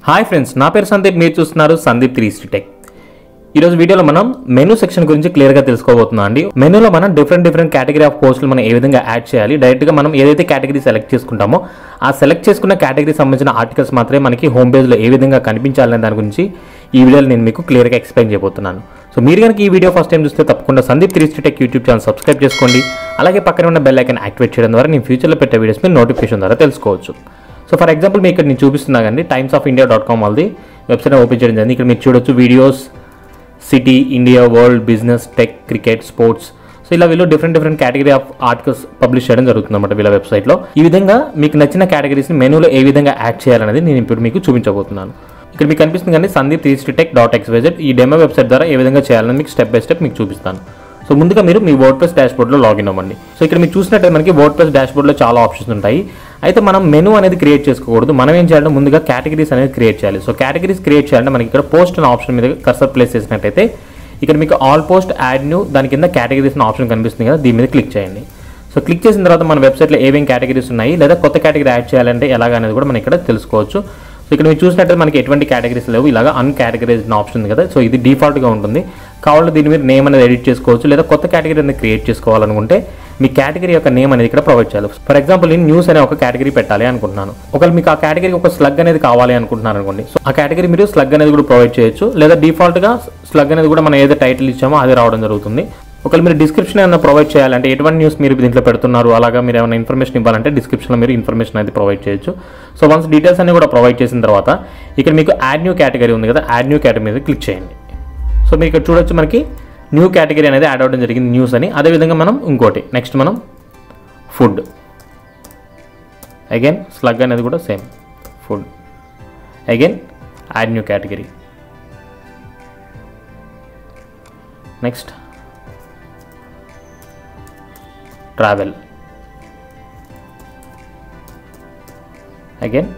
Hi friends, నా పేరు సందీప్. మీరు చూస్తున్నారు సందీప్ 360 టెక్. ఈరోజు వీడియోలో మనం మెనూ సెక్షన్ గురించి క్లియర్గా తెలుసుకోబోతున్నాం అండి. మెనూలో మనం డిఫరెంట్ కేటగిరీ ఆఫ్ పోస్టులు మనం ఏ విధంగా యాడ్ చేయాలి, డైరెక్ట్గా మనం ఏదైతే కేటగిరీ సెలెక్ట్ చేసుకుంటామో ఆ సెలెక్ట్ చేసుకున్న కేటగిరీ సంబంధించిన ఆర్టికల్స్ మాత్రమే మనకి హోమ్ పేజ్లో ఏ విధంగా కనిపించాలనే దాని గురించి ఈ వీడియోలో నేను మీకు క్లియర్గా ఎక్స్ప్లెయిన్ చేయబోతున్నాను. సో మీరు కనుక ఈ వీడియో ఫస్ట్ టైం చూస్తే తప్పకుండా Sandeep 360 tech YouTube channel subscribe చేసుకోండి. అలాగే పక్కన ఉన్న బెల్ ఐకాన్ యాక్టివేట్ చేయడం ద్వారా నేను ఫ్యూచర్లో పెట్టే వీడియోస్ మీరు నోటిఫికేషన్ ద్వారా తెలుసుకోవచ్చు. సో ఫర్ ఎగ్జాంపుల్ మీకు ఇక్కడ నేను చూపిస్తున్నా కానీ timesofIndia.com వాళ్ళది వెబ్సైట్ ఓపెన్ చేయడం జరిగింది. ఇక్కడ మీరు చూడొచ్చు videos, city, India, world, business, tech, cricket, sports. So ఇలా వీళ్ళు different category of articles publish చేయడం జరుగుతుంది అన్నమాట వీళ్ళ వెబ్సైట్లో. ఈ విధంగా మీకు నచ్చిన కేటగిరీస్ని మెనూలో ఏ విధంగా యాడ్ చేయాలనేది నేను ఇప్పుడు మీకు చూపించబోతున్నాను. ఇక్కడ మీకు కనిపిస్తుంది కానీ sandeep360tech.xyz ఈ డెమో వెబ్సైట్ ద్వారా ఏ విధంగా చేయాలని మీకు స్టెప్ బై స్టెప్ మీకు చూపిస్తాను. సో ముందుగా మీరు మీ వర్డ్ప్రెస్ డాష్బోర్డ్లో లాగిన్ అవ్వండి. సో ఇక్కడ మీరు చూసినట్టు మనకి వర్డ్ప్రెస్ డాష్బోర్డ్లో చాలా ఆప్షన్స్ ఉంటాయి. అయితే మనం మెనూ అనేది క్రియేట్ చేసుకోకూడదు. మనం ఏం చేయాలంటే ముందుగా కేటగిరీస్ అనేది క్రియేట్ చేయాలి. సో కేటగిరీస్ క్రియేట్ చేయాలంటే మనకి ఇక్కడ పోస్ట్ అనే ఆప్షన్ మీద కర్సర్ ప్లేస్ చేసినట్టయితే ఇక్కడ మీకు ఆల్ పోస్ట్ యాడ్ న్యూ దాని కింద కేటగిరీస్ అనే ఆప్షన్ కనిపిస్తుంది కదా, దీని మీద క్లిక్ చేయండి. సో క్లిక్ చేసిన తర్వాత మన వెబ్సైట్లో ఏమేమి కేటగిరీస్ ఉన్నాయి లేదా కొత్త కేటగిరీ యాడ్ చేయాలంటే ఎలాగ అనేది కూడా మనం ఇక్కడ తెలుసుకోవచ్చు. సో ఇక్కడ మీరు చూసినట్టు మనకి ఎటువంటి కేటగిరీస్ లేవు, ఇలాగా అన్కేటగిరైజ్డ్ ఆప్షన్ ఉంది కదా. సో ఇది డిఫాల్ట్గా ఉంటుంది. కావాలంటే దీని మీద నేమ్ అనేది ఎడిట్ చేసుకోవచ్చు లేదా కొత్త కేటగిరీ అనేది క్రియేట్ చేసుకోవాలనుకుంటే మీ కేటగిరీ యొక్క నేమ్ అనేది ఇక్కడ ప్రొవైడ్ చేయాలి. ఫర్ ఎగ్జాంపుల్ నేను న్యూస్ అనే ఒక కేటగిరీ పెట్టాలి అనుకుంటున్నాను. ఒకవేళ మీకు ఆ కేటగిరీ ఒక స్లగ్ అనేది కావాలి అనుకుంటున్నారు అనుకోండి, సో ఆ కేటగిరీ మీరు స్లగ్ అనేది కూడా ప్రొవైడ్ చేయొచ్చు లేదా డిఫాల్ట్గా స్లగ్ అనేది కూడా మనం ఏదైతే టైటిల్ ఇచ్చామో అది రావడం జరుగుతుంది. ఒకవేళ మీరు డిస్క్రిప్షన్ ఏమైనా ప్రొవైడ్ చేయాలంటే ఎటువంటి న్యూస్ మీరు దీంట్లో పెడుతున్నారు అలాగా మీరు ఏమైనా ఇన్ఫర్మేషన్ ఇవ్వాలంటే డిస్క్రిప్షన్లో మీరు ఇన్ఫర్మేషన్ అనేది ప్రొవైడ్ చేయొచ్చు. సో వన్స్ డీటెయిల్స్ అన్ని కూడా ప్రొవైడ్ చేసిన తర్వాత ఇక్కడ మీకు యాడ్ న్యూ కేటగిరీ ఉంది కదా, యాడ్ న్యూ కేటగిరీ మీద క్లిక్ చేయండి. సో మీరు ఇక్కడ చూడొచ్చు మనకి న్యూ కేటగిరీ అనేది యాడ్ అవ్వడం జరిగింది, న్యూస్ అని. అదేవిధంగా మనం ఇంకోటి నెక్స్ట్ మనం ఫుడ్, అగైన్ స్లగ్ అనేది కూడా same food, again add new category. Next travel, again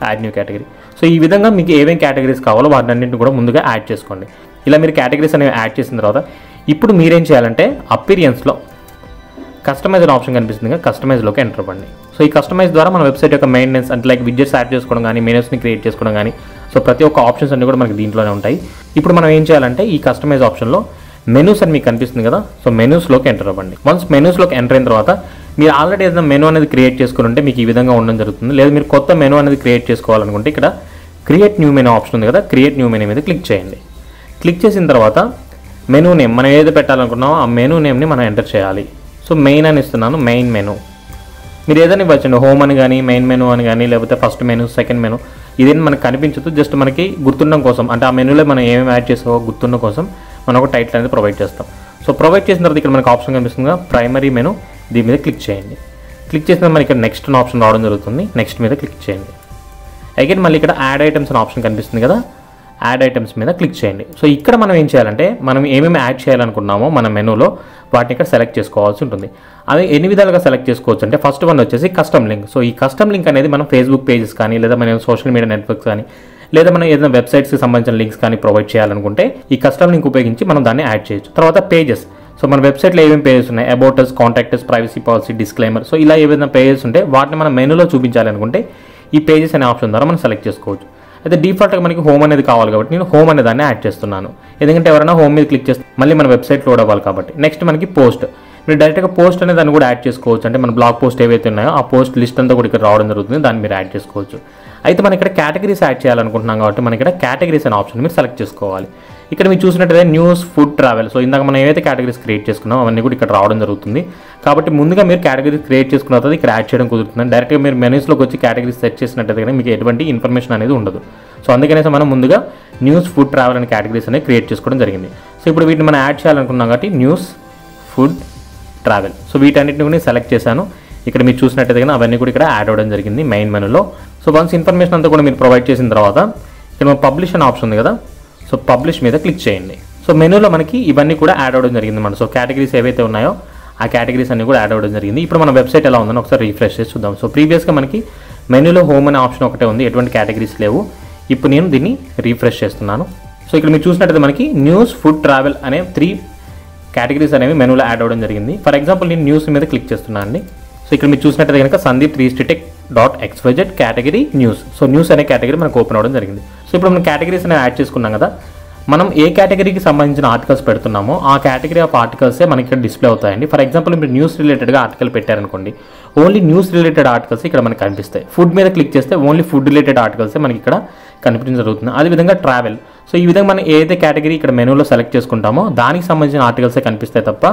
add new category. So ఈ విధంగా మీకు ఏమేమి కేటగిరీస్ కావాలో వాటిని అన్నింటిని కూడా ముందుగా యాడ్ చేసుకోండి. ఇలా మీరు కేటగిరీస్ అనేవి యాడ్ చేసిన తర్వాత ఇప్పుడు మీరేం చేయాలంటే అపీరియన్స్లో కస్టమైజ్ అనే ఆప్షన్ కనిపిస్తుంది కదా, కస్టమైజ్లోకి ఎంటర్ అవ్వండి. సో ఈ కస్టమైజ్ ద్వారా మన వెబ్సైట్ యొక్క మెయింటెనెన్స్ అంటే లైక్ విడ్జెట్స్ యాడ్ చేసుకోవడం కానీ మెనూస్ని క్రియేట్ చేసుకోవడం కానీ సో ప్రతి ఒక్క ఆప్షన్స్ అన్ని కూడా మనకి దీంట్లోనే ఉంటాయి. ఇప్పుడు మనం ఏం చేయాలంటే ఈ కస్టమైజ్ ఆప్షన్లో మెనూస్ అని మీకు కనిపిస్తుంది కదా, సో మెనూస్లోకి ఎంటర్ అవ్వండి. వన్స్ మెనూస్లోకి ఎంటర్ అయిన తర్వాత మీరు ఆల్రెడీ ఏదైనా మెనూ అనేది క్రియేట్ చేసుకుని ఉంటే మీకు ఈ విధంగా ఉండడం జరుగుతుంది. లేదా మీరు కొత్త మెనూ అనేది క్రియేట్ చేసుకోవాలనుకుంటే ఇక్కడ క్రియేట్ న్యూ మెనూ ఆప్షన్ ఉంది కదా, క్రియేట్ న్యూ మెనూ మీద క్లిక్ చేయండి. క్లిక్ చేసిన తర్వాత మెనూ నేమ్ మనం ఏదైతే పెట్టాలనుకున్నామో ఆ మెనూ నేమ్ని మనం ఎంటర్ చేయాలి. సో మెయిన్ అని ఇస్తున్నాను, మెయిన్ మెనూ. మీరు ఏదైనా ఇవ్వచ్చండి, హోమ్ అని కానీ మెయిన్ మెనూ అని కానీ లేకపోతే ఫస్ట్ మెనూ, సెకండ్ మెనూ, ఇదేం మనకు కనిపించదు. జస్ట్ మనకి గుర్తుండడం కోసం అంటే ఆ మెనూలో మనం ఏమేమి యాడ్ చేసామో గుర్తుండడం కోసం మనం ఒక టైటిల్ అనేది ప్రొవైడ్ చేస్తాం. సో ప్రొవైడ్ చేసిన తర్వాత ఇక్కడ మనకు ఆప్షన్ కనిపిస్తుంది కదా, ప్రైమరీ మెనూ, దీని మీద క్లిక్ చేయండి. క్లిక్ చేసిన మనకి ఇక్కడ నెక్స్ట్ అనే ఆప్షన్ రావడం జరుగుతుంది, నెక్స్ట్ మీద క్లిక్ చేయండి. అగైన్ మళ్ళీ ఇక్కడ యాడ్ ఐటమ్స్ అనే ఆప్షన్ కనిపిస్తుంది కదా, యాడ్ ఐటమ్స్ మీద క్లిక్ చేయండి. సో ఇక్కడ మనం ఏం చేయాలంటే మనం ఏమేమి యాడ్ చేయాలనుకున్నామో మన మెనూలో వాటిని ఇక్కడ సెలెక్ట్ చేసుకోవాల్సి ఉంటుంది. అది ఎన్ని విధాలుగా సెలెక్ట్ చేసుకోవచ్చు అంటే ఫస్ట్ వన్ వచ్చేసి కస్టమ్ లింక్. సో ఈ కస్టమ్ లింక్ అనేది మనం ఫేస్బుక్ పేజెస్ కానీ లేదా మన సోషల్ మీడియా నెట్వర్క్స్ కానీ లేదా మనం ఏదైనా వెబ్సైట్స్కి సంబంధించిన లింక్స్ కానీ ప్రొవైడ్ చేయాలనుకుంటే ఈ కస్టమ్ లింక్ ఉపయోగించి మనం దాన్ని యాడ్ చేయొచ్చు. తర్వాత పేజెస్, సో మన వెబ్సైట్లో ఏమేమి పేజెస్ ఉన్నాయి, about us, contact us, privacy policy, disclaimer, so ఇలా ఏదైనా పేజెస్ ఉంటే వాటిని మనం మెనూలో చూపించాలనుకుంటే ఈ పేజెస్ అనే ఆప్షన్ ద్వారా మనం సెలెక్ట్ చేసుకోవచ్చు. అయితే డిఫాల్ట్గా మనకి హోమ్ అనేది కావాలి కాబట్టి నేను హోమ్ అనే దాన్ని యాడ్ చేస్తున్నాను. ఎందుకంటే ఎవరైనా హోమ్ మీద క్లిక్ చేస్తే మళ్ళీ మన వెబ్సైట్ లోడ్ అవ్వాలి కాబట్టి. నెక్స్ట్ మనకి పోస్ట్, మీరు డైరెక్ట్గా పోస్ట్ అనే దాన్ని కూడా యాడ్ చేసుకోవచ్చు. అంటే మన బ్లాగ్ పోస్ట్ ఏవైతే ఉన్నాయో ఆ పోస్ట్ లిస్ట్ అంతా కూడా ఇక్కడ రావడం జరుగుతుంది, దాన్ని మీరు యాడ్ చేసుకోవచ్చు. అయితే మనం ఇక్కడ కేటగిరీస్ యాడ్ చేయాలనుకుంటున్నాం కాబట్టి మనం ఇక్కడ కేటగిరీస్ అనే ఆప్షన్ మీరు సెలెక్ట్ చేసుకోవాలి. ఇక్కడ మీరు చూసినట్టయితే న్యూస్, ఫుడ్, ట్రావెల్, సో ఇందాక మనం ఏవైతే కేటగిరీస్ క్రియేట్ చేసుకున్నామో అవన్నీ కూడా ఇక్కడ రావడం జరుగుతుంది. కాబట్టి ముందుగా మీరు కేటగిరీస్ క్రియేట్ చేసుకున్న తర్వాత ఇక్కడ యాడ్ చేయడం కుదురుతుంది. డైరెక్ట్గా మీరు మెనూస్లోకి వచ్చి కేటగిరీస్ సెట్ చేసినట్టయితే కానీ మీకు ఎటువంటి ఇన్ఫర్మేషన్ అనేది ఉండదు. సో అందుకనేసి మనం ముందుగా న్యూస్, ఫుడ్, ట్రావెల్ అనే కేటగిరీస్ అనేవి క్రియేట్ చేసుకోవడం జరిగింది. సో ఇప్పుడు వీటిని మనం యాడ్ చేయాలనుకున్నాం కాబట్టి న్యూస్, ఫుడ్, ట్రావెల్, సో వీటన్నిటిని కూడా సెలెక్ట్ చేశాను. ఇక్కడ మీరు చూసినట్టయితే కానీ అవన్నీ కూడా ఇక్కడ యాడ్ అవ్వడం జరిగింది మెయిన్ మెనూలో. సో వన్స్ ఇన్ఫర్మేషన్ అంతా కూడా మీరు ప్రొవైడ్ చేసిన తర్వాత ఇక్కడ పబ్లిష్ అనే ఆప్షన్ ఉంది కదా, సో పబ్లిష్ మీద క్లిక్ చేయండి. సో మెనూలో మనకి ఇవన్నీ కూడా యాడ్ అవ్వడం జరిగింది అన్నమాట. సో కేటగిరీస్ ఏవైతే ఉన్నాయో ఆ కేటగిరీస్ అన్ని కూడా యాడ్ అవ్వడం జరిగింది. ఇప్పుడు మన వెబ్సైట్ ఎలా ఉందని ఒకసారి రిఫ్రెష్ చేసి చూద్దాం. సో ప్రీవియస్గా మనకి మెనూలో హోమ్ అనే ఆప్షన్ ఒకటే ఉంది, ఎటువంటి కేటగిరీస్ లేవు. ఇప్పుడు నేను దీన్ని రిఫ్రెష్ చేస్తున్నాను. సో ఇక్కడ మీరు చూసినట్టయితే మనకి న్యూస్, ఫుడ్, ట్రావెల్ అనే 3 కేటగిరీస్ అనేవి మెనూలో యాడ్ అవ్వడం జరిగింది. ఫర్ ఎగ్జాంపుల్ నేను న్యూస్ మీద క్లిక్ చేస్తున్నాను అండి. సో ఇక్కడ మీరు చూసినట్టయితే కనుక Sandeep 360 tech .xyz category news. So news అనే కేటగిరీ మనకు ఓపెన్ అవ్వడం జరిగింది. సో ఇప్పుడు మనం కేటగిరీస్ అనేవి యాడ్ చేసుకున్నాం కదా, మనం ఏ కేటగిరీకి సంబంధించిన ఆర్టికల్స్ పెడుతున్నామో ఆ కేటగిరీ ఆఫ్ ఆర్టికల్సే మనకి ఇక్కడ డిస్ప్లే అవుతాయండి. ఫర్ ఎగ్జాంపుల్ మీరు న్యూస్ రిలేటెడ్గా ఆర్టికల్ పెట్టారనుకోండి, ఓన్లీ న్యూస్ రిలేటెడ్ ఆర్టికల్స్ ఇక్కడ మనకి కనిపిస్తాయి. ఫుడ్ మీద క్లిక్ చేస్తే ఓన్లీ ఫుడ్ రిలేటెడ్ ఆర్టికల్సే మనకి ఇక్కడ కనిపించడం జరుగుతుంది. అదేవిధంగా ట్రావెల్. సో ఈ విధంగా మనం ఏదైతే కేటగిరీ ఇక్కడ మెనూలో సెలెక్ట్ చేసుకుంటామో దానికి సంబంధించిన ఆర్టికల్సే కనిపిస్తాయి తప్ప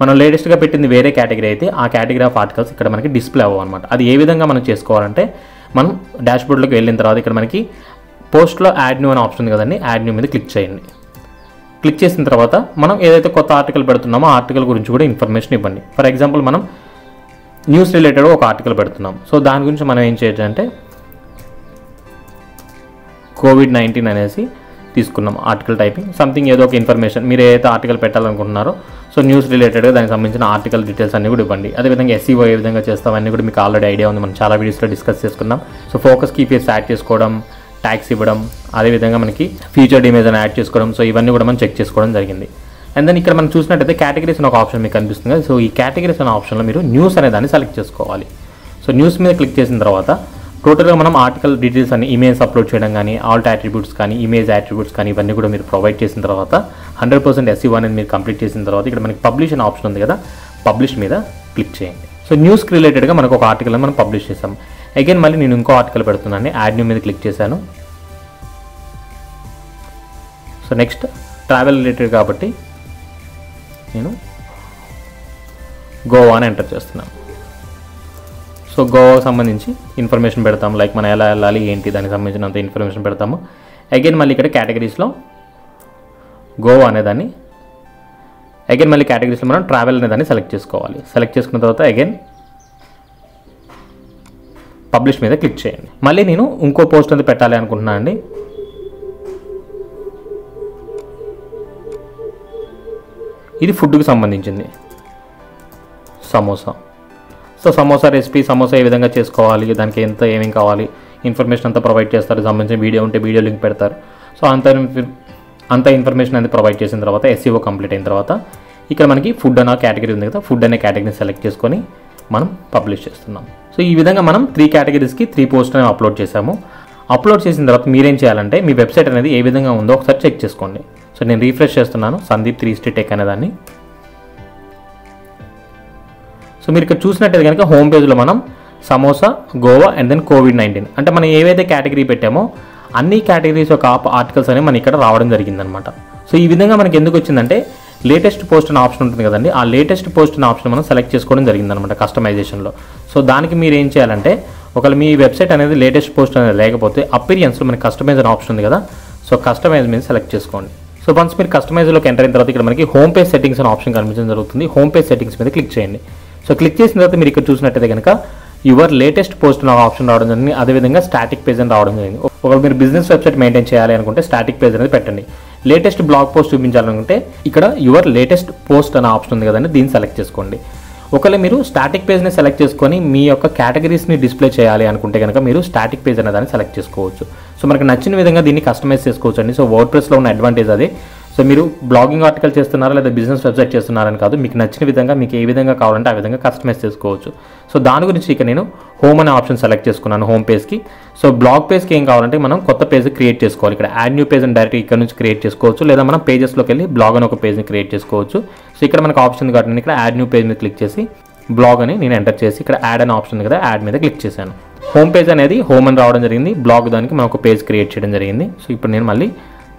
మనం లేటెస్ట్గా పెట్టింది వేరే కేటగిరీ అయితే ఆ కేటగిరీ ఆఫ్ ఆర్టికల్స్ ఇక్కడ మనకి డిస్ప్లే అవ్వవు అనమాట. అది ఏ విధంగా మనం చేసుకోవాలంటే, మనం డాష్బోర్డ్లోకి వెళ్ళిన తర్వాత ఇక్కడ మనకి పోస్ట్లో యాడ్ న్యూ అనే ఆప్షన్ ఉంది కదండి, యాడ్ న్యూ మీద క్లిక్ చేయండి. క్లిక్ చేసిన తర్వాత మనం ఏదైతే కొత్త ఆర్టికల్ పెడుతున్నామో ఆ ఆర్టికల్ గురించి కూడా ఇన్ఫర్మేషన్ ఇవ్వండి. ఫర్ ఎగ్జాంపుల్ మనం న్యూస్ రిలేటెడ్ ఒక ఆర్టికల్ పెడుతున్నాం. సో దాని గురించి మనం ఏం చేయొచ్చు అంటే COVID-19 అనేసి తీసుకున్నాం ఆర్టికల్ టైపింగ్, సంథింగ్ ఏదో ఒక ఇన్ఫర్మేషన్ మీరు ఏదైతే ఆర్టికల్ పెట్టాలనుకుంటున్నారో సో న్యూస్ రిలేటెడ్గా దానికి సంబంధించిన ఆర్టికల్ డీటెయిల్స్ అన్ని కూడా ఇవ్వండి. అదేవిధంగా SEO ఏ విధంగా చేస్తామన్నీ కూడా మీకు ఆల్రెడీ ఐడియా ఉంది, మనం చాలా వీడియోస్లో డిస్కస్ చేసుకున్నాం. సో ఫోకస్ కీపీఎస్ యాడ్ చేసుకోవడం, ట్యాగ్స్ ఇవ్వడం, అదేవిధంగా మనకి ఫీచర్డ్ ఇమేజ్ అని యాడ్ చేసుకోవడం, సో ఇవన్నీ కూడా మనం చెక్ చేసుకోవడం జరిగింది. అండ్ దెన్ ఇక్కడ మనం చూసినట్టయితే కేటగిరీస్ అనే ఒక ఆప్షన్ మీకు కనిపిస్తుంది కదా, సో ఈ కేటగిరీస్ అనే ఆప్షన్లో మీరు న్యూస్ అనే దాన్ని సెలెక్ట్ చేసుకోవాలి. సో న్యూస్ మీద క్లిక్ చేసిన తర్వాత టోటల్గా మనం ఆర్టికల్ డీటెయిల్స్ అని ఇమేజ్ అప్లోడ్ చేయడం కానీ, ఆల్ట్ యాట్రిబ్యూట్స్ కానీ, ఇమేజ్ యాట్రిబ్యూట్స్ కానీ ఇవన్నీ కూడా మీరు ప్రొవైడ్ చేసిన తర్వాత 100% SEO అనేది మీరు కంప్లీట్ చేసిన తర్వాత ఇక్కడ మనకి పబ్లిష్ అనే ఆప్షన్ ఉంది కదా, పబ్లిష్ మీద క్లిక్ చేయండి. సో న్యూస్కి రిలేటెడ్గా మనకు ఒక ఆర్టికల్ మనం పబ్లిష్ చేసాం. అగైన్ మళ్ళీ నేను ఇంకో ఆర్టికల్ పెడుతున్నాను, యాడ్ న్యూ మీద క్లిక్ చేశాను. సో నెక్స్ట్ ట్రావెల్ రిలేటెడ్ కాబట్టి నేను గోవా అని ఎంటర్ చేస్తున్నాను. సో గోవాకు సంబంధించి ఇన్ఫర్మేషన్ పెడతాము, లైక్ మనం ఎలా వెళ్ళాలి ఏంటి దానికి సంబంధించినంత ఇన్ఫర్మేషన్ పెడతాము. అగైన్ మళ్ళీ ఇక్కడ కేటగిరీస్లో గోవా అనేదాన్ని, అగైన్ మళ్ళీ కేటగిరీస్లో మనం ట్రావెల్ అనేదాన్ని సెలెక్ట్ చేసుకోవాలి. సెలెక్ట్ చేసుకున్న తర్వాత అగైన్ పబ్లిష్ మీద క్లిక్ చేయండి. మళ్ళీ నేను ఇంకో పోస్ట్ అనేది పెట్టాలి అనుకుంటున్నాను అండి. ఇది ఫుడ్కి సంబంధించింది, సమోసా. సో సమోసా రెసిపీ, సమోసా ఏ విధంగా చేసుకోవాలి, దానికి ఏమేమి కావాలి ఇన్ఫర్మేషన్ అంతా ప్రొవైడ్ చేస్తారు. సంబంధించిన వీడియో ఉంటే వీడియో లింక్ పెడతారు. సో అంత ఇన్ఫర్మేషన్ అనేది ప్రొవైడ్ చేసిన తర్వాత SEO కంప్లీట్ అయిన తర్వాత ఇక్కడ మనకి ఫుడ్ అనే కేటగిరీ ఉంది కదా, ఫుడ్ అనే కేటగిరీని సెలెక్ట్ చేసుకొని మనం పబ్లిష్ చేస్తున్నాం. సో ఈ విధంగా మనం 3 కేటగిరీస్కి 3 పోస్ట్ అనేవి అప్లోడ్ చేసాము. అప్లోడ్ చేసిన తర్వాత మీరేం చేయాలంటే మీ వెబ్సైట్ అనేది ఏ విధంగా ఉందో ఒకసారి చెక్ చేసుకోండి. సో నేను రీఫ్రెష్ చేస్తున్నాను సందీప్ 360 టెక్ అనేదాన్ని. సో మీరు ఇక్కడ చూసినట్టయితే కనుక హోమ్ పేజ్లో మనం samosa, Goa and then COVID-19 అంటే మనం ఏవైతే కేటగిరీ పెట్టామో అన్ని కేటగిరీస్ యొక్క ఆర్టికల్స్ అనేవి మనకి ఇక్కడ రావడం జరిగిందనమాట. సో ఈ విధంగా మనకి ఎందుకు వచ్చిందంటే లేటెస్ట్ పోస్ట్ అనే ఆప్షన్ ఉంటుంది కదండి, ఆ లేటెస్ట్ పోస్ట్ అనే ఆప్షన్ మనం సెలెక్ట్ చేసుకోవడం జరిగిందనమాట కస్టమైజేషన్లో. సో దానికి మీరు ఏం చేయాలంటే ఒకవేళ మీ వెబ్సైట్ అనేది లేటెస్ట్ పోస్ట్ అనేది లేకపోతే అపీరియన్స్లో మనకి కస్టమైజ్ అనే ఆప్షన్ ఉంది కదా, సో కస్టమైజ్ మీద సెలెక్ట్ చేసుకోండి. సో వన్స్ మీరు కస్టమైజ్లోకి ఎంటర్ అయిన తర్వాత ఇక్కడ మనకి హోమ్ పేజ్ సెట్టింగ్స్ అనే ఆప్షన్ కనిపించడం జరుగుతుంది. హోమ్ పేజ్ సెట్టింగ్స్ మీద క్లిక్ చేయండి. సో క్లిక్ చేసిన తర్వాత మీరు ఇక్కడ చూసినట్టయితే కనుక యువర్ లేటెస్ట్ పోస్ట్ అనే ఆప్షన్ రావడం జరిగింది. అదేవిధంగా స్టాటిక్ పేజ్ అని రావడం జరిగింది. ఒకవేళ మీరు బిజినెస్ వెబ్సైట్ మెయింటైన్ చేయాలి అనుకుంటే స్టాటిక్ పేజ్ అనేది పెట్టండి. లేటెస్ట్ బ్లాగ్ పోస్ట్ చూపించాలనుకుంటే ఇక్కడ యువర్ లేటెస్ట్ పోస్ట్ అనే ఆప్షన్ ఉంది కదండి, దీన్ని సెలెక్ట్ చేసుకోండి. ఒకవేళ మీరు స్టాటిక్ పేజ్ని సెలెక్ట్ చేసుకొని మీ యొక్క కేటగిరీస్ని డిస్ప్లే చేయాలి అనుకుంటే కనుక మీరు స్టాటిక్ పేజ్ అనే దాన్ని సెలెక్ట్ చేసుకోవచ్చు. సో మనకు నచ్చిన విధంగా దీన్ని కస్టమైజ్ చేసుకోవచ్చు అండి. సో వర్డ్ప్రెస్లో ఉన్న అడ్వాంటేజ్ అదే. సో మీరు బ్లాగింగ్ ఆర్టికల్ చేస్తున్నారా లేదా బిజినెస్ వెబ్సైట్ చేస్తున్నారని కాదు, మీకు నచ్చిన విధంగా మీకు ఏ విధంగా కావాలంటే ఆ విధంగా కస్టమైజ్ చేసుకోవచ్చు. సో దాని గురించి ఇక నేను హోమ్ అనే ఆప్షన్ సెలెక్ట్ చేసుకున్నాను హోమ్ పేజ్కి. సో బ్లాగ్ పేజ్కి ఏం కావాలంటే మనం కొత్త పేజ్ క్రియేట్ చేసుకోవాలి. ఇక్కడ యాడ్ న్యూ పేజ్ అని డైరెక్ట్ ఇక్కడ నుంచి క్రియేట్ చేసుకోవచ్చు, లేదా మనం పేజెస్లోకి వెళ్ళి బ్లాగ్ అని ఒక పేజ్ని క్రియేట్ చేసుకోవచ్చు. సో ఇక్కడ మనకు ఆప్షన్ కాబట్టి నేను ఇక్కడ యాడ్ న్యూ పేజ్ మీద క్లిక్ చేసి బ్లాగ్ అని నేను ఎంటర్ చేసి ఇక్కడ యాడ్ అనే ఆప్షన్ ఉంది కదా, యాడ్ మీద క్లిక్ చేశాను. హోమ్ పేజ్ అనేది హోమ్ అని రావడం జరిగింది, బ్లాగ్ దానికి మనం ఒక పేజ్ క్రియేట్ చేయడం జరిగింది. సో ఇప్పుడు నేను మళ్ళీ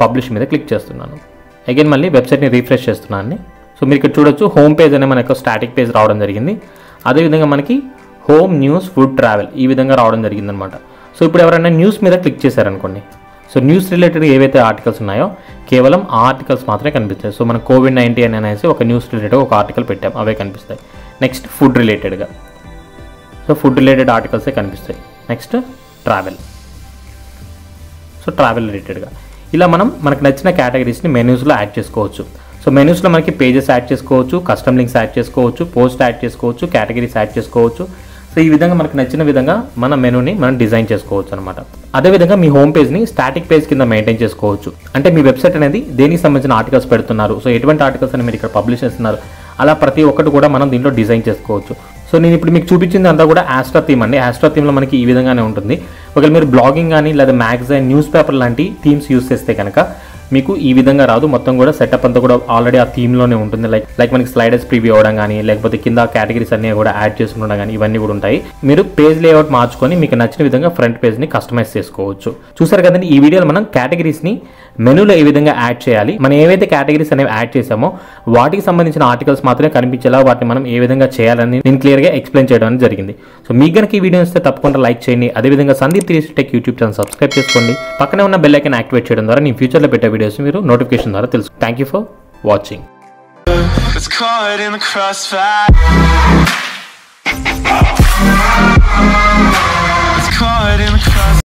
పబ్లిష్ మీద క్లిక్ చేస్తున్నాను. అగైన్ మళ్ళీ వెబ్సైట్ని రీఫ్రెష్ చేస్తున్నాను. సో మీరు ఇక్కడ చూడొచ్చు హోమ్ పేజ్ అనే మనకు స్టాటిక్ పేజ్ రావడం జరిగింది. అదేవిధంగా మనకి హోమ్, న్యూస్, ఫుడ్, ట్రావెల్ ఈ విధంగా రావడం జరిగిందనమాట. సో ఇప్పుడు ఎవరైనా న్యూస్ మీద క్లిక్ చేశారనుకోండి, సో న్యూస్ రిలేటెడ్ ఏవైతే ఆర్టికల్స్ ఉన్నాయో కేవలం ఆ ఆర్టికల్స్ మాత్రమే కనిపిస్తాయి. సో మనం COVID-19 అనేసి ఒక న్యూస్ రిలేటెడ్ ఒక ఆర్టికల్ పెట్టాం, అవే కనిపిస్తాయి. నెక్స్ట్ ఫుడ్ రిలేటెడ్గా, సో ఫుడ్ రిలేటెడ్ ఆర్టికల్సే కనిపిస్తాయి. నెక్స్ట్ ట్రావెల్, సో ట్రావెల్ రిలేటెడ్గా ఇలా మనకు నచ్చిన కేటగిరీస్ని మెనూస్లో యాడ్ చేసుకోవచ్చు. సో మెనూస్లో మనకి పేజెస్ యాడ్ చేసుకోవచ్చు, కస్టమ్ లింక్స్ యాడ్ చేసుకోవచ్చు, పోస్ట్ యాడ్ చేసుకోవచ్చు, కేటగిరీస్ యాడ్ చేసుకోవచ్చు. సో ఈ విధంగా మనకు నచ్చిన విధంగా మన మెనూని మనం డిజైన్ చేసుకోవచ్చు అనమాట. అదేవిధంగా మీ హోమ్ పేజ్ని స్టాటిక్ పేజ్ కింద మెయింటైన్ చేసుకోవచ్చు. అంటే మీ వెబ్సైట్ అనేది దేనికి సంబంధించిన ఆర్టికల్స్ పెడుతున్నారు, సో ఎటువంటి ఆర్టికల్స్ అని మీరు ఇక్కడ పబ్లిష్ చేస్తున్నారు, అలా ప్రతి ఒక్కటి కూడా మనం దీంట్లో డిజైన్ చేసుకోవచ్చు. సో సో నేను ఇప్పుడు మీకు చూపించింది అంతా కూడా ఆస్ట్రా థీమ్ అండి. ఆస్ట్రా థీమ్లో మనకి ఈ విధంగానే ఉంటుంది. ఒకవేళ మీరు బ్లాగింగ్ కానీ లేదా మ్యాగజైన్, న్యూస్ పేపర్ లాంటి థీమ్స్ యూస్ చేస్తే కనుక మీకు ఈ విధంగా రాదు. మొత్తం కూడా సెటప్ అంతా కూడా ఆల్రెడీ ఆ థీమ్లోనే ఉంటుంది. లైక్ మనకి స్లైడర్స్ ప్రివ్యూ అవ్వడం కానీ, లేకపోతే కింద కేటగిరీస్ అన్నీ కూడా యాడ్ చేసుకుంటాం కానీ ఇవన్నీ కూడా ఉంటాయి. మీరు పేజ్ లేఅవుట్ మార్చుకొని మీకు నచ్చిన విధంగా ఫ్రంట్ పేజ్ని కస్టమైజ్ చేసుకోవచ్చు. చూసారు కదండి, ఈ వీడియోలో మనం కేటగిరీస్ని మెనూలో ఏ విధంగా యాడ్ చేయాలి, మనం ఏవైతే కేటగిరీస్ అనేవి యాడ్ చేసామో వాటికి సంబంధించిన ఆర్టికల్స్ మాత్రమే కనిపించేలా వాటిని మనం ఏ విధంగా చేయాలని నేను క్లియర్గా ఎక్స్ప్లెయిన్ చేయడం అనేది జరిగింది. సో మీకు కనుక ఈ వీడియో ఇస్తే తప్పకుండా లైక్ చేయండి. అదేవిధంగా Sandeep 360 Tech YouTube channel subscribe చేసుకోండి. పక్కనే ఉన్న బెల్ ఐకాన్ యాక్టివేట్ చేయడం ద్వారా నేను ఫ్యూచర్లో పెట్టే వీడియోస్ మీరు నోటిఫికేషన్ ద్వారా తెలుసు. Thank you for watching.